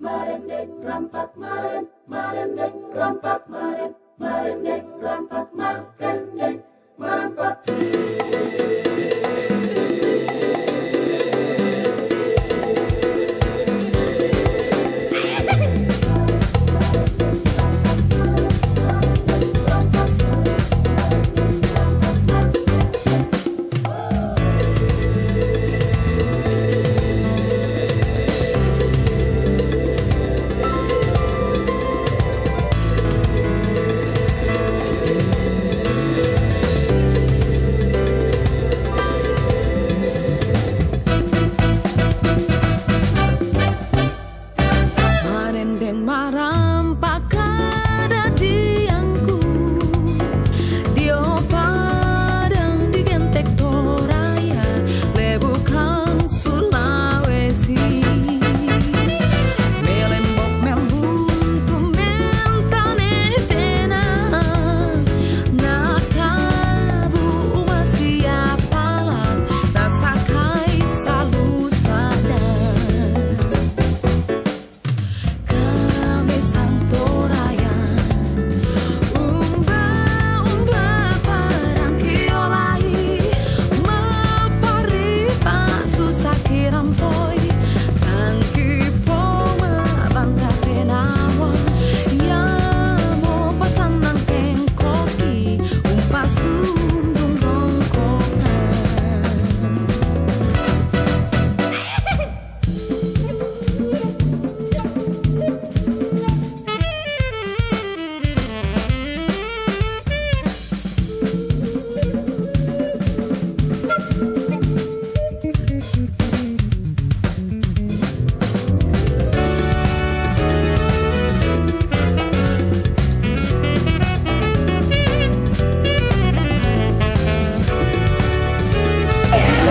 Merendeng rampak meren, merendeng rampak meren, merendeng rampak merendeng merampak.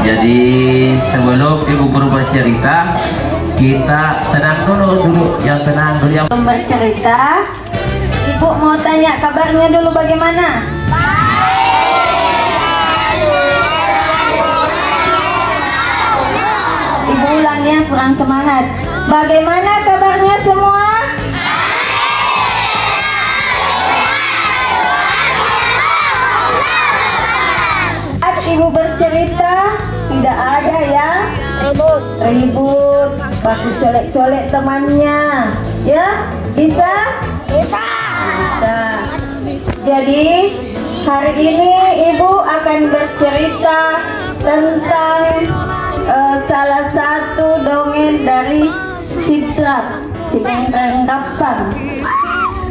Jadi sebelum ibu guru bercerita, kita tenang dulu, yang tenang dulu. Sebelum bercerita, ibu mau tanya kabarnya dulu bagaimana? Ibu ulangnya kurang semangat. Bagaimana kabarnya semua? Ibu bercerita, tidak ada yang ribut, baku colek-colek temannya, ya? Bisa? Bisa. Jadi hari ini ibu akan bercerita tentang salah satu dongeng dari Sidrap, si Pengkapan.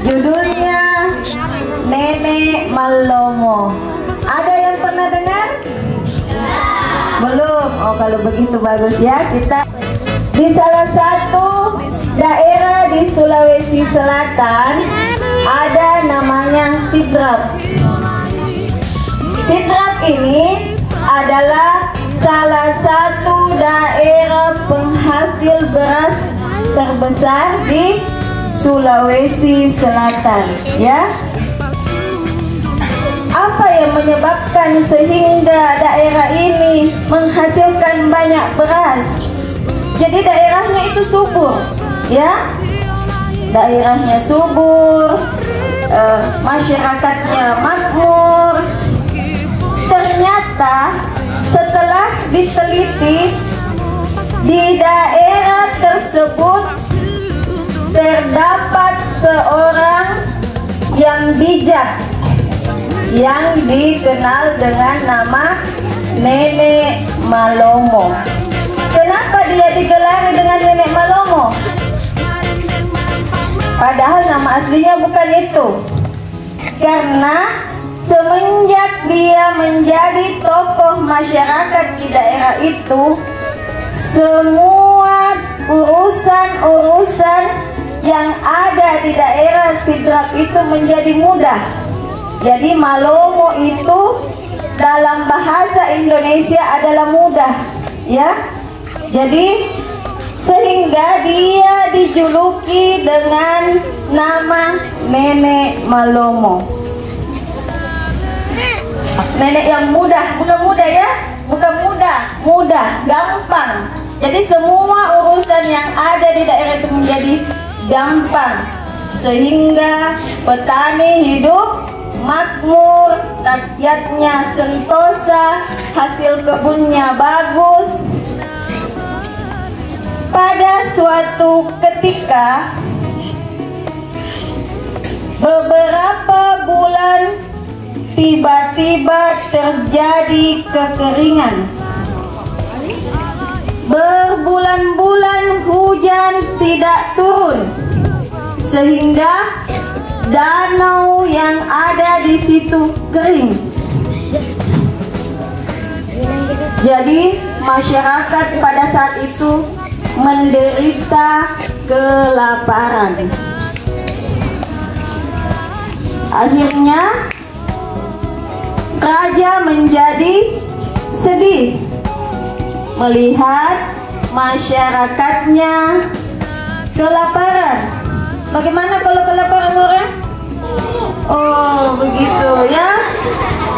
Judulnya Nenek Malomo. Ada yang pernah dengar? Belum? Oh, kalau begitu bagus ya. Kita di salah satu daerah di Sulawesi Selatan ada namanya Sidrap. Sidrap ini adalah salah satu daerah penghasil beras terbesar di Sulawesi Selatan, ya. Apa yang menyebabkan sehingga daerah ini menghasilkan banyak beras? Jadi daerahnya itu subur, ya. Daerahnya subur, masyarakatnya makmur. Ternyata setelah diteliti, di daerah tersebut terdapat seorang yang bijak yang dikenal dengan nama Nenek Malomo. Kenapa dia digelari dengan Nenek Malomo? Padahal nama aslinya bukan itu. Karena semenjak dia menjadi tokoh masyarakat di daerah itu, semua urusan-urusan yang ada di daerah Sidrap itu menjadi mudah. Jadi Malomo itu dalam bahasa Indonesia adalah mudah, ya. Jadi sehingga dia dijuluki dengan nama Nenek Malomo. Nenek yang mudah, bukan mudah ya, bukan mudah, mudah, gampang. Jadi semua urusan yang ada di daerah itu menjadi gampang, sehingga petani hidup makmur, rakyatnya sentosa, hasil kebunnya bagus. Pada suatu ketika, beberapa bulan tiba-tiba terjadi kekeringan. Berbulan-bulan hujan tidak turun, sehingga danau yang ada di situ kering. Jadi masyarakat pada saat itu menderita kelaparan. Akhirnya raja menjadi sedih melihat masyarakatnya kelaparan. Bagaimana kalau kelaparan orang? Oh, begitu ya.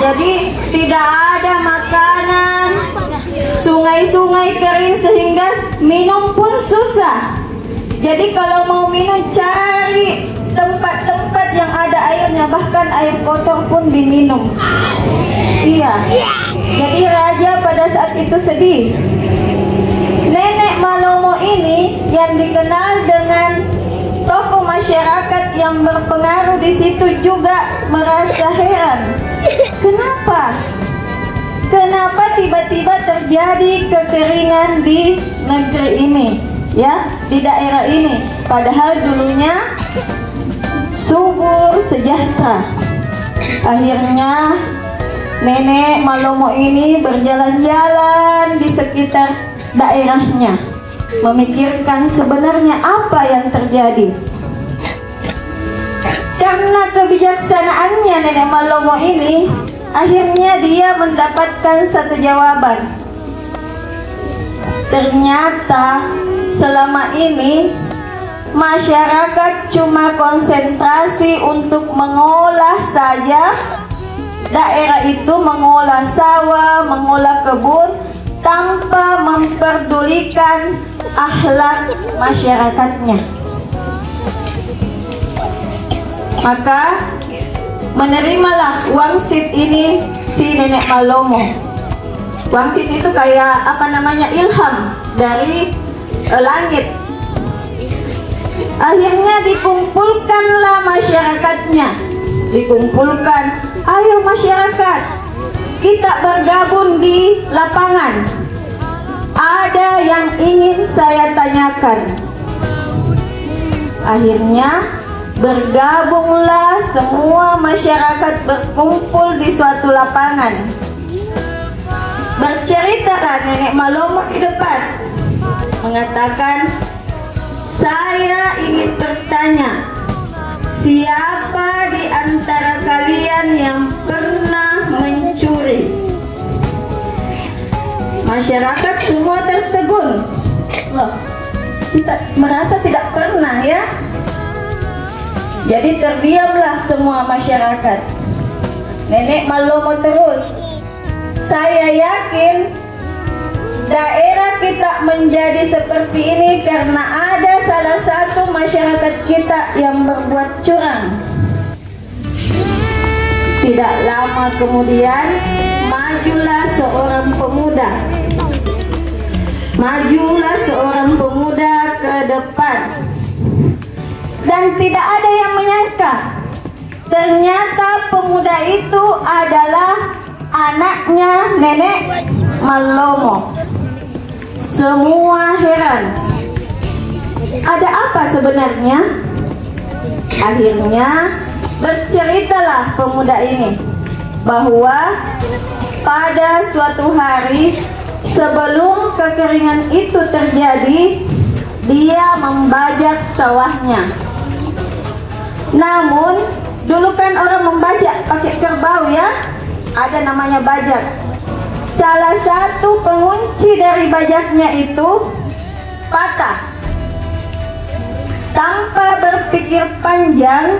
Jadi tidak ada makanan, sungai-sungai kering sehingga minum pun susah. Jadi kalau mau minum cari tempat-tempat yang ada airnya, bahkan air kotor pun diminum. Iya. Jadi raja pada saat itu sedih. Nenek Malomo ini yang dikenal dengan tokoh masyarakat yang berpengaruh di situ juga merasa heran. Kenapa tiba-tiba terjadi kekeringan di negeri ini, ya, di daerah ini? Padahal dulunya subur sejahtera. Akhirnya Nenek Malomo ini berjalan-jalan di sekitar daerahnya, memikirkan sebenarnya apa yang terjadi. Karena kebijaksanaannya Nenek Malomo ini, akhirnya dia mendapatkan satu jawaban. Ternyata selama ini masyarakat cuma konsentrasi untuk mengolah saja daerah itu, mengolah sawah, mengolah kebun, tanpa memperdulikan akhlak masyarakatnya. Maka menerimalah wangsit ini si Nenek Malomo. Wangsit itu kayak apa namanya, ilham dari langit. Akhirnya dikumpulkanlah masyarakatnya. Dikumpulkan, ayo masyarakat, kita bergabung di lapangan. Ada yang ingin saya tanyakan. Akhirnya bergabunglah semua masyarakat, berkumpul di suatu lapangan. Berceritalah Nenek Malomo di depan, mengatakan, saya ingin bertanya, siapa di antara kalian yang pernah mencuri? Masyarakat semua tertegun. Loh, kita merasa tidak pernah ya. Jadi terdiamlah semua masyarakat. Nenek Malomo terus, saya yakin daerah kita menjadi seperti ini karena ada salah satu masyarakat kita yang berbuat curang. Tidak lama kemudian majulah seorang pemuda. Majulah seorang pemuda ke depan. Dan tidak ada yang menyangka, ternyata pemuda itu adalah anaknya Nenek Malomo. Semua heran, ada apa sebenarnya? Akhirnya berceritalah pemuda ini bahwa pada suatu hari sebelum kekeringan itu terjadi, dia membajak sawahnya. Namun dulu kan orang membajak pakai kerbau ya, ada namanya bajak. Salah satu pengunci dari bajaknya itu patah. Tanpa berpikir panjang,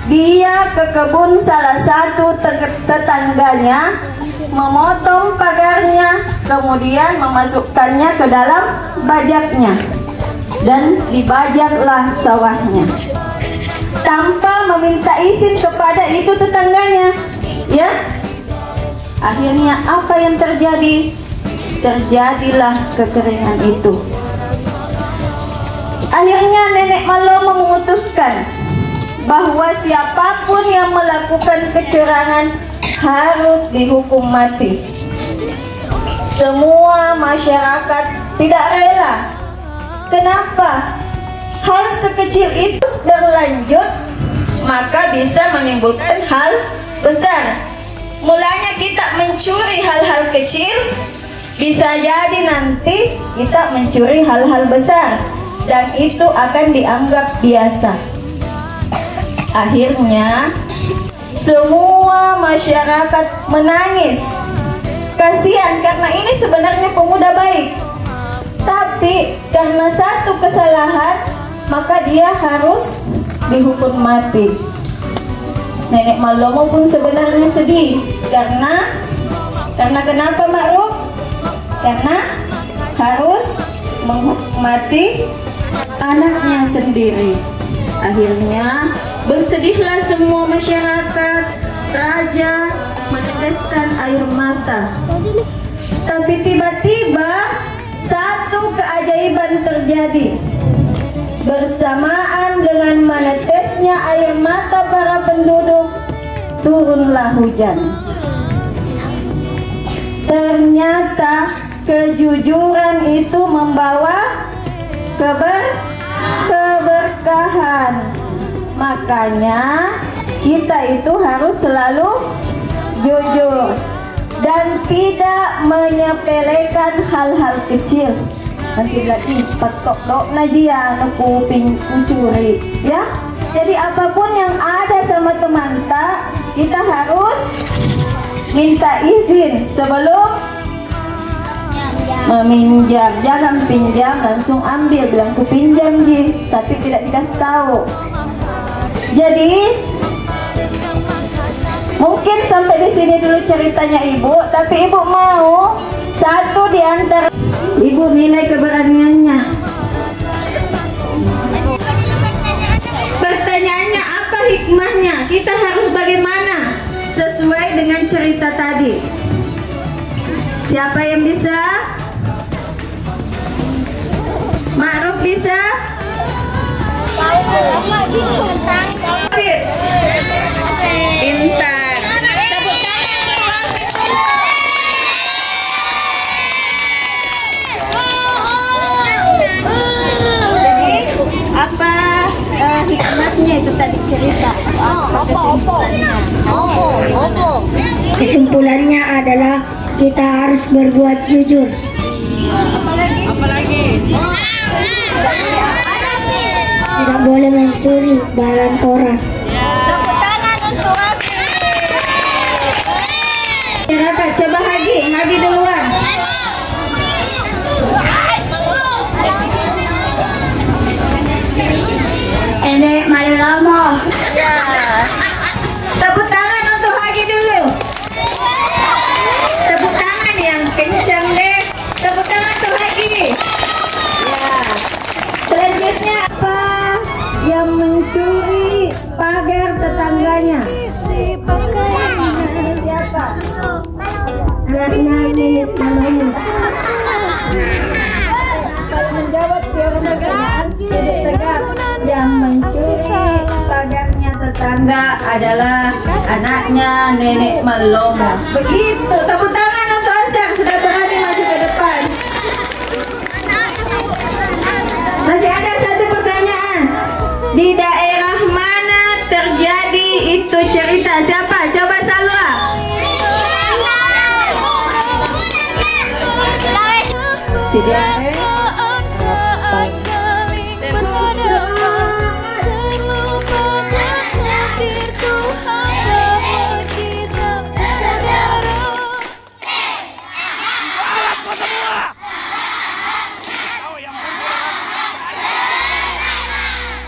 dia ke kebun salah satu tetangganya memotong pagarnya, kemudian memasukkannya ke dalam bajaknya, dan dibajaklah sawahnya tanpa meminta izin kepada itu tetangganya. Ya, akhirnya apa yang terjadi? Terjadilah kekeringan itu. Akhirnya Nenek Malomo memutuskan bahwa siapapun yang melakukan kecurangan harus dihukum mati. Semua masyarakat tidak rela. Kenapa? Hal sekecil itu berlanjut, maka bisa menimbulkan hal besar. Mulanya kita mencuri hal-hal kecil, bisa jadi nanti kita mencuri hal-hal besar, dan itu akan dianggap biasa. Akhirnya semua masyarakat menangis. Kasihan, karena ini sebenarnya pemuda baik, tapi karena satu kesalahan maka dia harus dihukum mati. Nenek Malomo pun sebenarnya sedih karena kenapa Ma'ruf? Karena harus menghukum mati anaknya sendiri. Akhirnya bersedihlah semua masyarakat. Raja meneteskan air mata. Tapi tiba-tiba satu keajaiban terjadi. Bersamaan dengan menetesnya air mata para penduduk, turunlah hujan. Ternyata kejujuran itu membawa keberkahan. Makanya kita itu harus selalu jujur dan tidak menyepelekan hal-hal kecil. Nanti lagi patok dok najia nuku pencuri, ya. Jadi apapun yang ada sama teman tak, kita harus minta izin sebelum meminjam. Jangan pinjam langsung ambil, bilang ku pinjam ji, tapi tidak dikasih tahu. Jadi mungkin sampai di sini dulu ceritanya ibu, tapi ibu mau satu di antara ibu nilai keberaniannya. Pertanyaannya apa hikmahnya? Kita harus bagaimana sesuai dengan cerita tadi? Siapa yang bisa? Ma'ruf bisa? Pintar. Tepuk tangan untuk Wafid. Jadi apa hikmahnya itu tadi cerita? Apa kesimpulannya? Kesimpulannya adalah kita harus berbuat jujur. Apalagi? Tidak boleh mencuri barang orang. Tepuk tangan untuk Wafid. Masyarakat, coba Hagi duluan. Nenek Malomo. Ya. Tepuk tangan untuk Hagi dulu. Tepuk tangan yang kencang deh. Tepuk tangan untuk Hagi. Ya. Selanjutnya apa yang mencuri pagar tetangganya? Siapa? Karena Nenek Malomo. Kalau menjawab kebenaran, hidup tegak. Yang mencuri pagarnya tetangga adalah anaknya Nenek Malomo. Begitu. Tepuk tangan untuk Ansar, sudah berani masuk ke depan. Masih ada satu pertanyaan. Di daerah mana terjadi itu cerita? Siapa? Coba Salwa. Sidiare.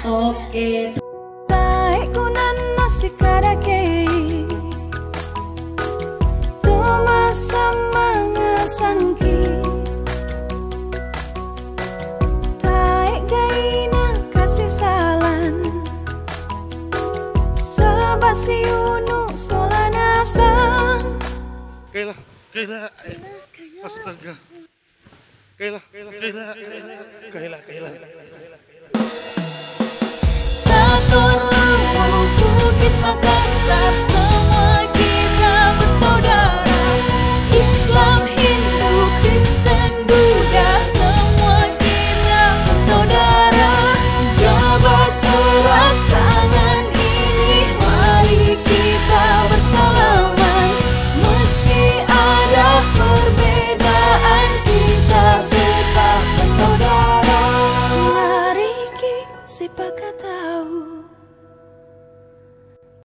Oke. Taikunan nasi kadake Thomas Pasiunu solanasang. Kayla. Astaga. Kayla. Sator lampu kukis Makassar.